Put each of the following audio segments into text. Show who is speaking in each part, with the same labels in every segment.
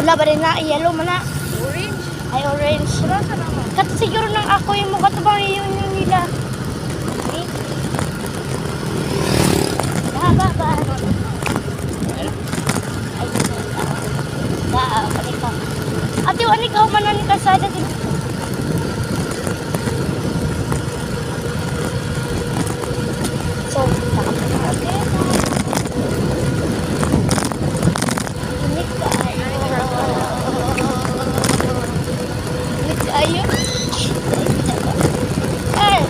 Speaker 1: Wala ba rin na, yellow man na.
Speaker 2: Orange.
Speaker 1: Ay, orange. Kat siguro nang ako yung mukha ito bang yun yung nila. Okay. Ba. Ay, balik ko. Ate, wani ka man ni kasada din. So, okay. Ayun. Ay.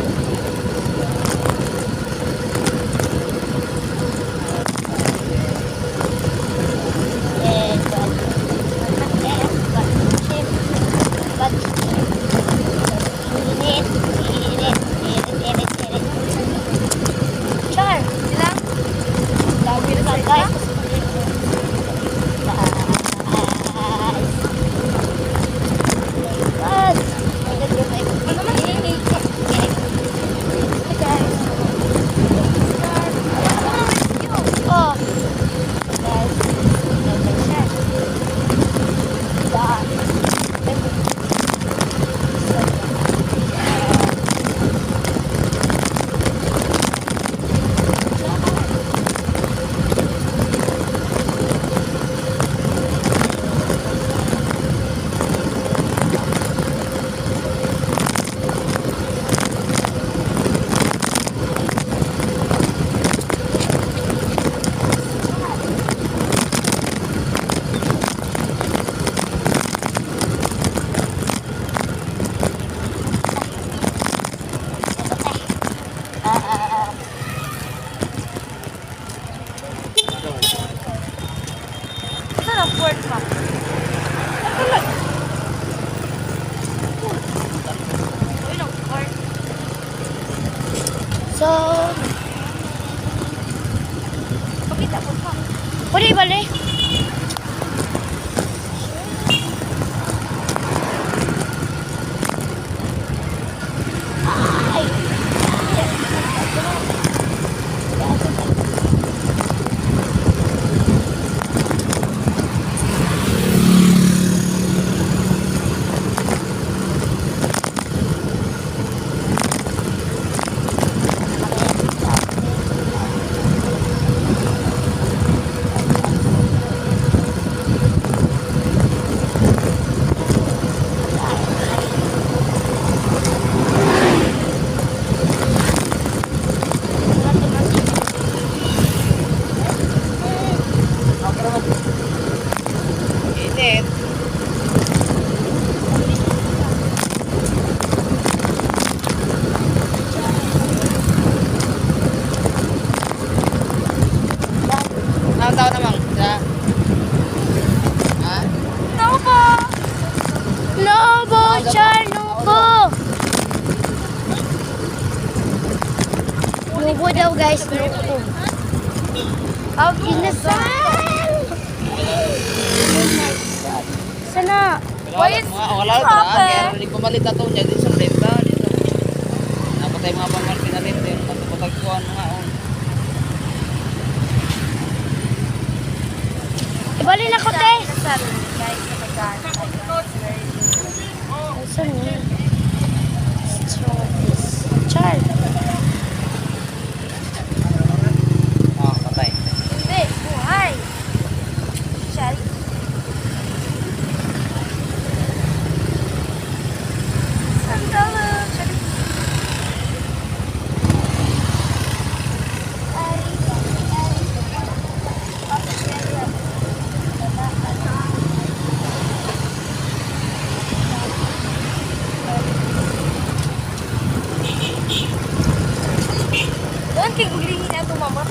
Speaker 1: Char. Ilang? Dami na guys. Saan ang port mo? Ayun ang port. So, pakita po pa. Pwede balik.
Speaker 2: Init. Ang tao naman sa
Speaker 1: Lobo! Lobo! Char! Lobo! Lobo daw guys. Lobo. Ang inasal! Sana?
Speaker 2: wala kaya hindi pumalit ato niya din sa benta dito. Napatay mga pangmal pinalit din patagpuan mga
Speaker 1: Ibali na ko te. Saan yun? Char.
Speaker 2: patay.
Speaker 1: Hindi, buhay. Char. Sandalo. Doon kay gulihin na ito, mama.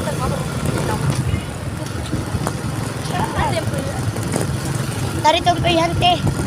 Speaker 1: Dari itong kuyante.